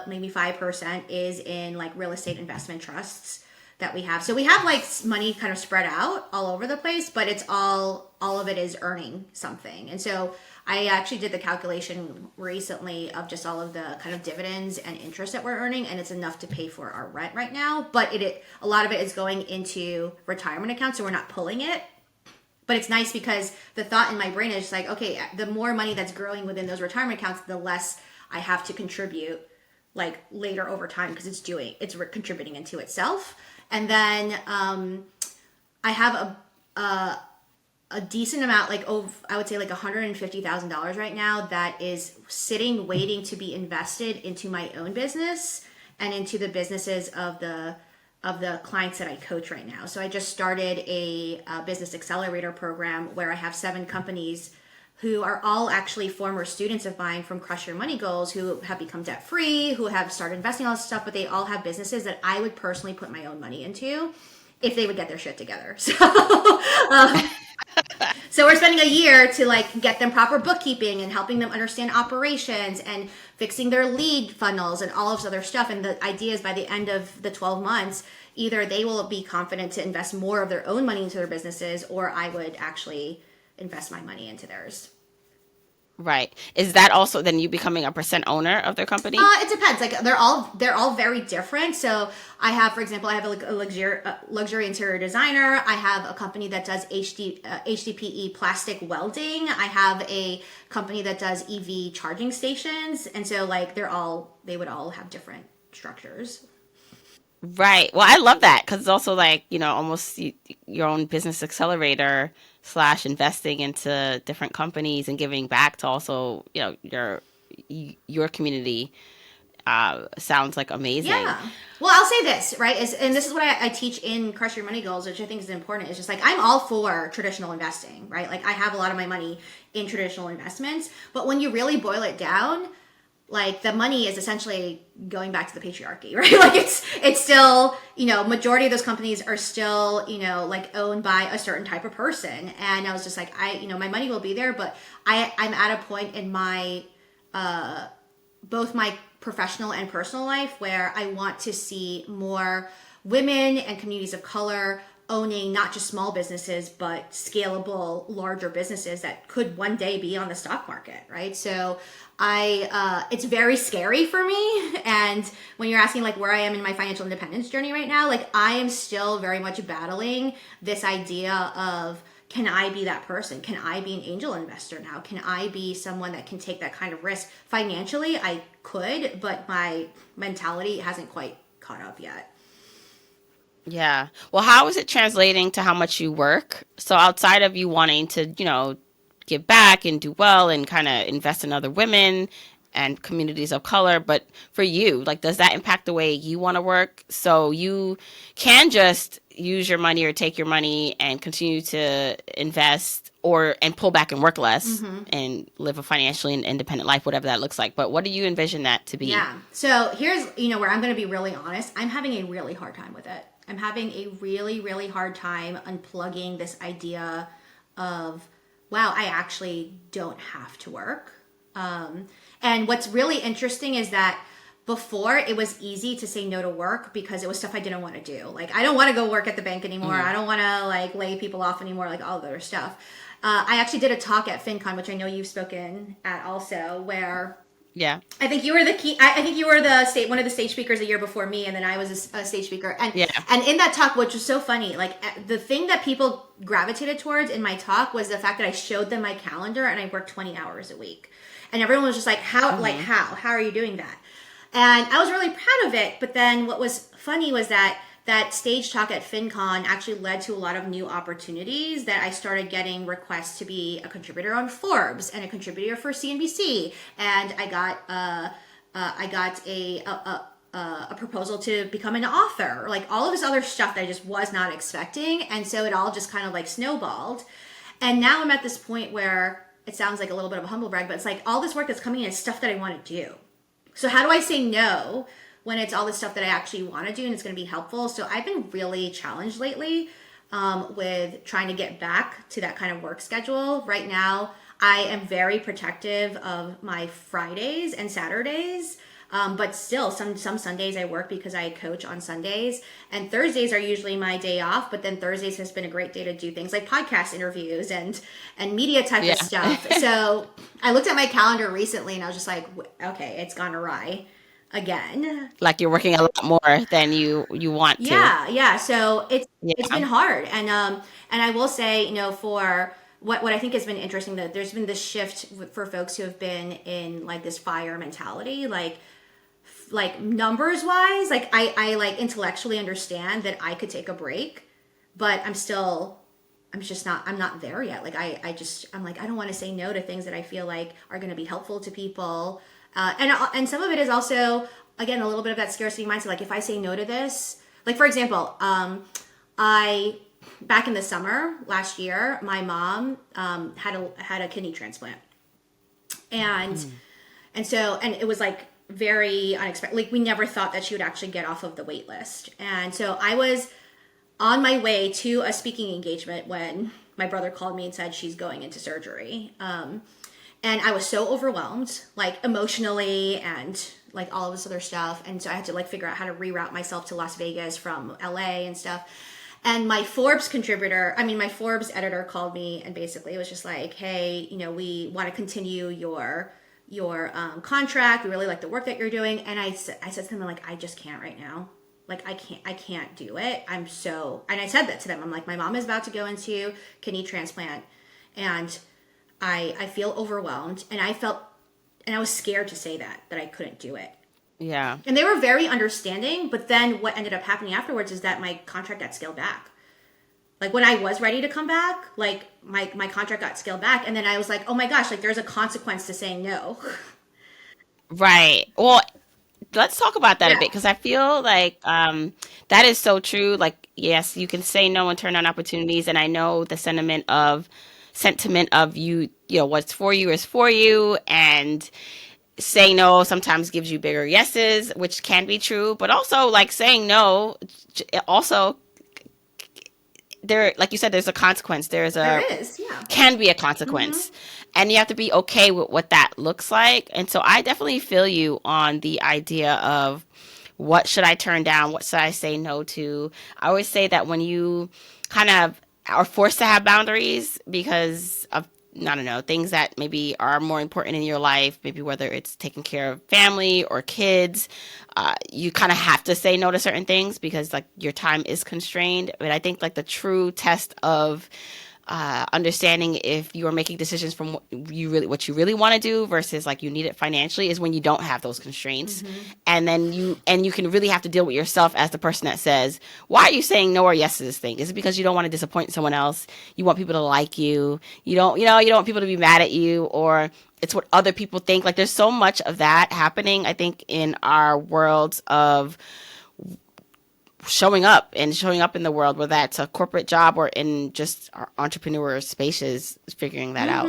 maybe 5% is in like real estate investment trusts that we have. So we have like money kind of spread out all over the place, but it's all of it is earning something. And so I actually did the calculation recently of just all of the kind of dividends and interest that we're earning, and it's enough to pay for our rent right now. But a lot of it is going into retirement accounts, so we're not pulling it. But it's nice because the thought in my brain is just like, okay, the more money that's growing within those retirement accounts, the less I have to contribute like later over time, because it's contributing into itself. And then I have a decent amount, like I would say like $150,000 right now, that is sitting waiting to be invested into my own business and into the businesses of the clients that I coach right now. So I just started a business accelerator program where I have 7 companies who are all actually former students of mine from Crush Your Money Goals, who have become debt free, who have started investing all this stuff, but they all have businesses that I would personally put my own money into if they would get their shit together. So so we're spending a year to like get them proper bookkeeping and helping them understand operations and fixing their lead funnels and all of this other stuff. And the idea is by the end of the 12 months, either they will be confident to invest more of their own money into their businesses, or I would actually invest my money into theirs. Right. Is that also then you becoming a percent owner of their company? It depends. Like they're all very different. So I have, for example, I have a luxury interior designer. I have a company that does HDPE plastic welding. I have a company that does EV charging stations, and so like they would all have different structures. Right. Well, I love that because it's also like, almost your own business accelerator slash investing into different companies and giving back to also, your community. Sounds like amazing. Yeah. Well, I'll say this, right? And this is what I teach in Crush Your Money Goals, which I think is important. It's just like I'm all for traditional investing, right? Like I have a lot of my money in traditional investments, but when you really boil it down, like the money is essentially going back to the patriarchy, right? Like it's still, majority of those companies are still, like owned by a certain type of person. And I was just like, my money will be there, but I'm at a point in my both my professional and personal life where I want to see more women and communities of color owning not just small businesses but scalable larger businesses that could one day be on the stock market, right? So it's very scary for me. And when you're asking like where I am in my financial independence journey right now, like I am still very much battling this idea of, can I be that person? Can I be an angel investor now? Can I be someone that can take that kind of risk? Financially, I could, but my mentality hasn't quite caught up yet. Yeah. Well, how is it translating to how much you work? So outside of you wanting to, give back and do well and kind of invest in other women and communities of color, but for you, like, does that impact the way you want to work? So you can just use your money or take your money and continue to invest or and pull back and work less and live a financially independent life, whatever that looks like. But what do you envision that to be? Yeah. So here's, where I'm going to be really honest. I'm having a really hard time with it. I'm having a really, really hard time unplugging this idea of, wow, I actually don't have to work. And what's really interesting is that before it was easy to say no to work because it was stuff I didn't want to do. Like, I don't want to go work at the bank anymore. I don't want to like lay people off anymore, like all the other stuff. I actually did a talk at FinCon, which I know you've spoken at also, where Yeah. I think you were the key. I think you were one of the stage speakers a year before me, and then I was a stage speaker. And Yeah. and in that talk, which was so funny, like the thing that people gravitated towards in my talk was the fact that I showed them my calendar and I worked 20 hours a week, and everyone was just like, how are you doing that? And I was really proud of it. But then what was funny was that stage talk at FinCon actually led to a lot of new opportunities that I started getting requests to be a contributor on Forbes and a contributor for CNBC. And I got a proposal to become an author, like all of this other stuff that I just was not expecting. And so it all just kind of like snowballed. And now I'm at this point where it sounds like a little bit of a humble brag, but it's like all this work that's coming in is stuff that I want to do. So how do I say no when it's all this stuff that I actually want to do and it's going to be helpful? So I've been really challenged lately with trying to get back to that kind of work schedule. Right now, I am very protective of my Fridays and Saturdays. But still, some Sundays I work because I coach on Sundays. And Thursdays are usually my day off. But then Thursdays has been a great day to do things like podcast interviews and media type of stuff. So I looked at my calendar recently and I was just like, okay, it's gone awry again. Like you're working a lot more than you want to. Yeah. So it's been Yeah. hard. And I will say, for what I think has been interesting, that there's been this shift for folks who have been in like this fire mentality, like numbers wise, like I like intellectually understand that I could take a break, but I'm not there yet. Like I'm like, I don't want to say no to things that I feel like are going to be helpful to people. And some of it is also, again, a little bit of that scarcity mindset. Like if I say no to this, like for example, back in the summer last year, my mom, had a kidney transplant, and it was like very unexpected. Like we never thought that she would actually get off of the wait list. And so I was on my way to a speaking engagement when my brother called me and said she's going into surgery. And I was so overwhelmed, like emotionally and like all of this other stuff. And so I had to like figure out how to reroute myself to Las Vegas from LA and stuff. And my Forbes editor called me and basically it was just like, hey, we want to continue your contract. We really like the work that you're doing. And I said to them, like, I just can't right now. Like, I can't do it. And I said that to them. I'm like, my mom is about to go into kidney transplant and I feel overwhelmed. And I was scared to say that I couldn't do it. Yeah. And they were very understanding, but then what ended up happening afterwards is that my contract got scaled back. Like when I was ready to come back, like my contract got scaled back, and then I was like, oh my gosh, like there's a consequence to saying no. Right. Well, let's talk about that a Yeah. bit because I feel like that is so true. Like, yes, you can say no and turn down opportunities, and I know the sentiment of what's for you is for you, and saying no sometimes gives you bigger yeses, which can be true, but also like saying no also there, like you said, there's a consequence. There is, yeah. Can be a consequence, and you have to be okay with what that looks like. And so I definitely feel you on the idea of what should I turn down, what should I say no to. I always say that when you kind of are forced to have boundaries because of, I don't know, things that maybe are more important in your life, maybe whether it's taking care of family or kids, you kind of have to say no to certain things because like your time is constrained. But I think like the true test of understanding if you are making decisions from what you really want to do versus like you need it financially is when you don't have those constraints, and then you can really have to deal with yourself as the person that says, why are you saying no or yes to this thing? Is it because you don't want to disappoint someone else? You want people to like you? You don't want people to be mad at you, or it's what other people think? Like there's so much of that happening, I think, in our worlds of showing up in the world, whether that's a corporate job or in just our entrepreneur spaces, figuring that out.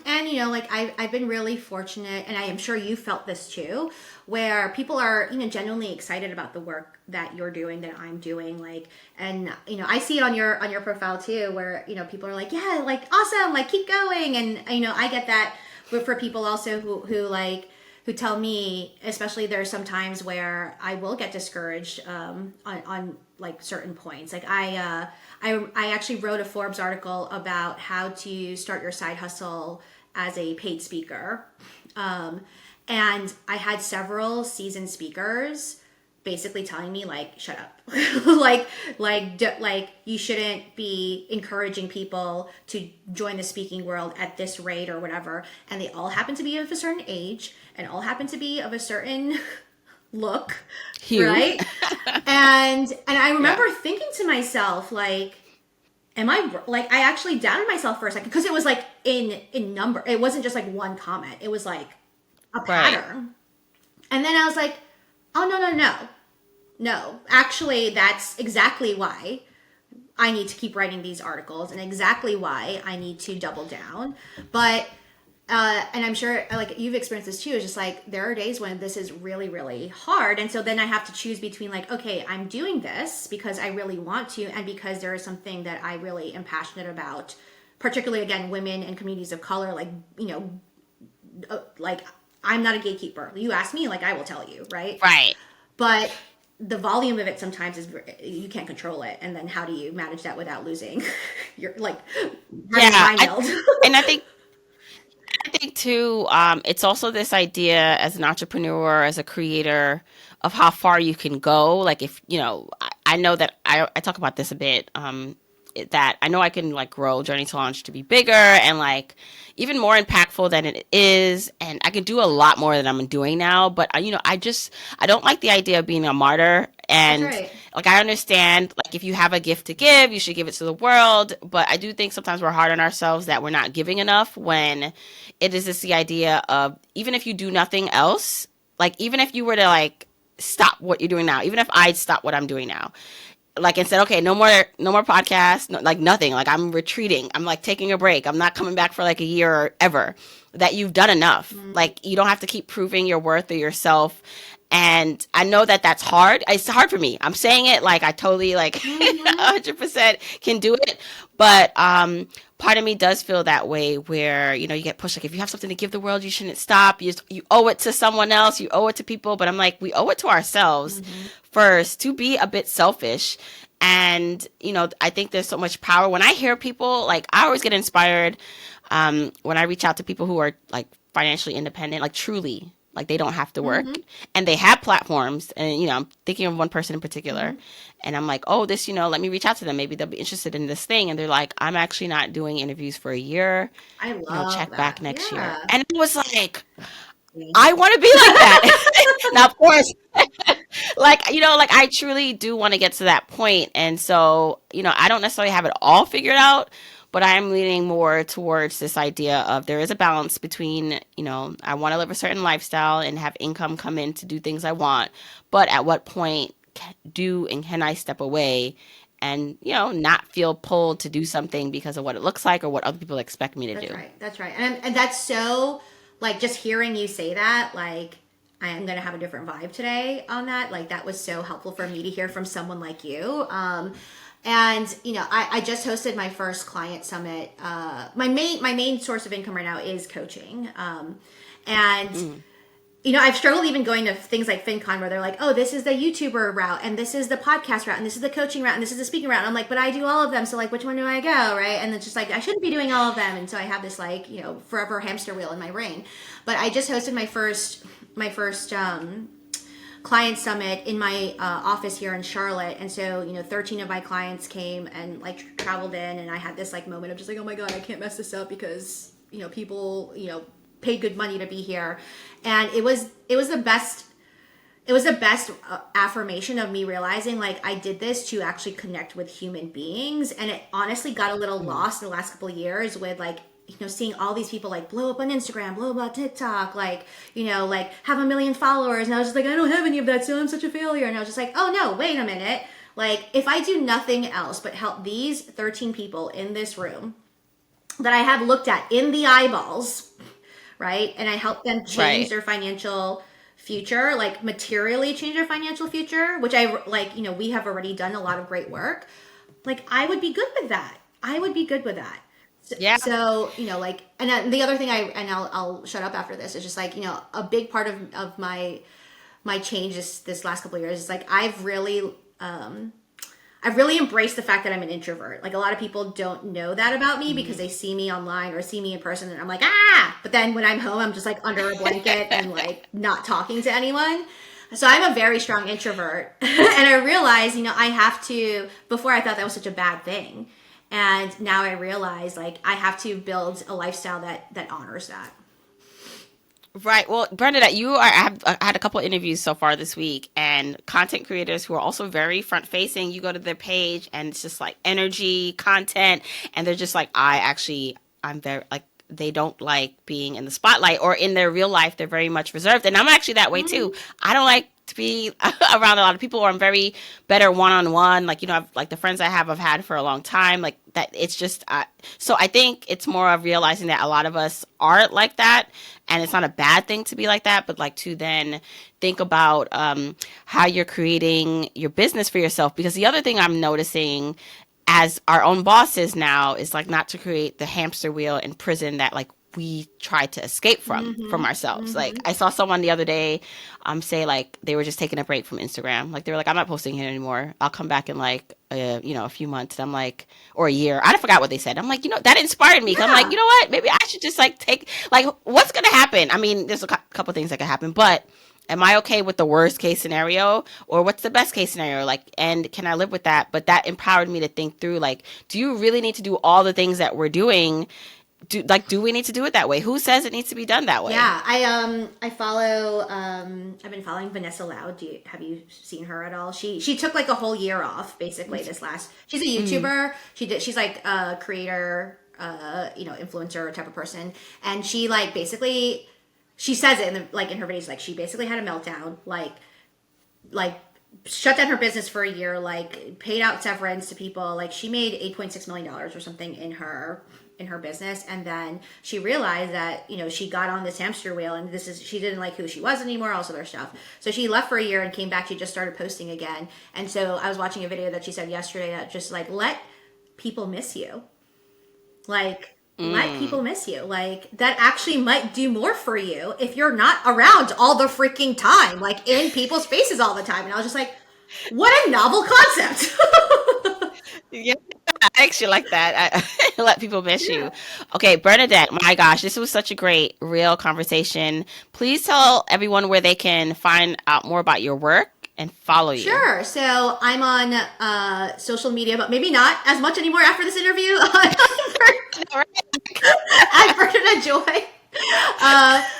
And like I've been really fortunate, and I am sure you felt this too, where people are genuinely excited about the work that you're doing, that I'm doing, like, and I see it on your profile too, where people are like, yeah, like awesome, like keep going, and I get that, but for people also who tell me, especially there's some times where I will get discouraged on like certain points. Like I actually wrote a Forbes article about how to start your side hustle as a paid speaker, and I had several seasoned speakers basically telling me like, shut up, like you shouldn't be encouraging people to join the speaking world at this rate or whatever, and they all happen to be of a certain age and all happen to be of a certain look, Hugh. right? and I remember thinking to myself, like, am I like, I actually doubted myself for a second because it was like in number, it wasn't just like one comment, it was like a pattern. And then I was like, oh no, actually that's exactly why I need to keep writing these articles and exactly why I need to double down. But and I'm sure like you've experienced this too. It's just like there are days when this is really, really hard. And so then I have to choose between like, okay, I'm doing this because I really want to and because there is something that I really am passionate about, particularly again, women and communities of color, like, like I'm not a gatekeeper. You ask me, like I will tell you, right? Right. But the volume of it sometimes is you can't control it, and then how do you manage that without losing your like and I think too, it's also this idea as an entrepreneur, as a creator, of how far you can go. Like if I know that I talk about this a bit. That I know I can like grow Journey to Launch to be bigger and like even more impactful than it is, and I can do a lot more than I'm doing now. But I don't like the idea of being a martyr. And like I understand, like if you have a gift to give, you should give it to the world. But I do think sometimes we're hard on ourselves that we're not giving enough. When it is just the idea of even if you do nothing else, like even if you were to like stop what you're doing now, even if I'd stop what I'm doing now. Like and said, okay, no more podcasts, like nothing. Like I'm retreating. I'm like taking a break. I'm not coming back for like a year or ever. That you've done enough. Like you don't have to keep proving your worth or yourself. And I know that that's hard. It's hard for me. I'm saying it like I totally like 100% can do it. But part of me does feel that way where, you get pushed. Like if you have something to give the world, you shouldn't stop. You owe it to someone else. You owe it to people. But I'm like, we owe it to ourselves first to be a bit selfish And, I think there's so much power. When I hear people, like, I always get inspired when I reach out to people who are, like, financially independent, like, truly, like, they don't have to work. Mm-hmm. And they have platforms. And, I'm thinking of one person in particular. Mm-hmm. And I'm like, oh, this, let me reach out to them. Maybe they'll be interested in this thing. And they're like, I'm actually not doing interviews for a year. I love Check back that. next year. Yeah. And it was like, I want to be like that. Now, of course, like I truly do want to get to that point. And so, I don't necessarily have it all figured out, but I am leaning more towards this idea of there is a balance between, I want to live a certain lifestyle and have income come in to do things I want. But at what point can I step away and, not feel pulled to do something because of what it looks like or what other people expect me to do? That's right. And that's so, like, just hearing you say that, like, I am going to have a different vibe today on that. Like, that was so helpful for me to hear from someone like you. And, I just hosted my first client summit. My main source of income right now is coaching. And I've struggled even going to things like FinCon where they're like, oh, this is the YouTuber route, and this is the podcast route, and this is the coaching route, and this is the speaking route. And I'm like, but I do all of them. So, like, which one do I go? Right. And it's just like, I shouldn't be doing all of them. And so I have this, like, forever hamster wheel in my brain. But I just hosted my first client summit in my office here in Charlotte. And so, 13 of my clients came and, like, traveled in, and I had this, like, moment of just like, oh my God, I can't mess this up because, people, paid good money to be here. And it was the best affirmation of me realizing, like, I did this to actually connect with human beings. And it honestly got a little lost in the last couple of years with, like, seeing all these people, like, blow up on Instagram, blow up on TikTok, like, like, have 1 million followers. And I was just like, I don't have any of that, so I'm such a failure. And I was just like, oh no, wait a minute. Like, if I do nothing else but help these 13 people in this room that I have looked at in the eyeballs, right? And I help them change their financial future, like, materially change their financial future, which I, like, we have already done a lot of great work. Like, I would be good with that. Yeah. So, like, and the other thing I'll shut up after this is just, like, a big part of my change this last couple of years is, like, I've really embraced the fact that I'm an introvert. Like, a lot of people don't know that about me because they see me online or see me in person and I'm like, but then when I'm home, I'm just, like, under a blanket and, like, not talking to anyone. So I'm a very strong introvert. And I realized, I have to, before I thought that was such a bad thing. And now I realize, like, I have to build a lifestyle that honors that. Right. Well, Bernadette, I had a couple of interviews so far this week, and content creators who are also very front facing. You go to their page and it's just like energy, content, and they're just like, I'm very, like, they don't like being in the spotlight, or in their real life, they're very much reserved. And I'm actually that way too. I don't like to be around a lot of people, or I'm very better one-on-one. Like, like the friends I've had for a long time, like that. It's just, so I think it's more of realizing that a lot of us are like that. And it's not a bad thing to be like that, but, like, to then think about how you're creating your business for yourself. Because the other thing I'm noticing as our own bosses now is, like, not to create the hamster wheel in prison that, like, we try to escape from ourselves. Like, I saw someone the other day say, like, they were just taking a break from Instagram. Like, they were like, I'm not posting here anymore. I'll come back in, like, a few months. And I'm like, or a year. I forgot what they said. I'm like, that inspired me. 'Cause I'm like, you know what? Maybe I should just, like, take, like, what's going to happen? I mean, there's a couple things that could happen, but am I okay with the worst case scenario, or what's the best case scenario? Like, and can I live with that? But that empowered me to think through, like, do you really need to do all the things that we're doing? Do we need to do it that way? Who says it needs to be done that way? Yeah, I follow. I've been following Vanessa Loud. Have you seen her at all? She took, like, a whole year off basically this last. She's a YouTuber. She's like a creator, influencer type of person, and she, like, basically, she says it in her videos, like, she basically had a meltdown, like shut down her business for a year, like, paid out severance to people. Like, she made $8.6 million or something in her business, and then she realized that she got on this hamster wheel, and she didn't like who she was anymore, all this other stuff. So she left for a year and came back. She just started posting again. And so I was watching a video that she said yesterday that just, like, let people miss you, like, let people miss you. Like, that actually might do more for you if you're not around all the freaking time, like, in people's faces all the time. And I was just like, What a novel concept. Yeah, I actually like that. I let people miss Yeah. you. Okay, Bernadette, my gosh, this was such a great, real conversation. Please tell everyone where they can find out more about your work and follow you. Sure. So I'm on social media, but maybe not as much anymore after this interview. All right. At Bernadette Joy.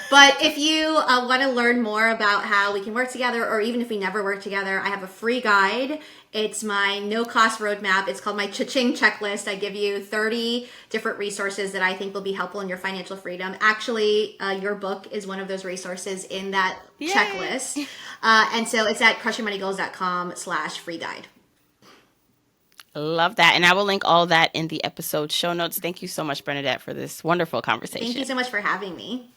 But if you want to learn more about how we can work together, or even if we never work together, I have a free guide. It's my no cost roadmap. It's called my Cha-Ching checklist. I give you 30 different resources that I think will be helpful in your financial freedom. Actually, your book is one of those resources in that Yay. checklist. And so it's at crushingmoneygoals.com/free guide. Love that. And I will link all that in the episode show notes. Thank you so much, Bernadette, for this wonderful Thank you conversation. so much for having me.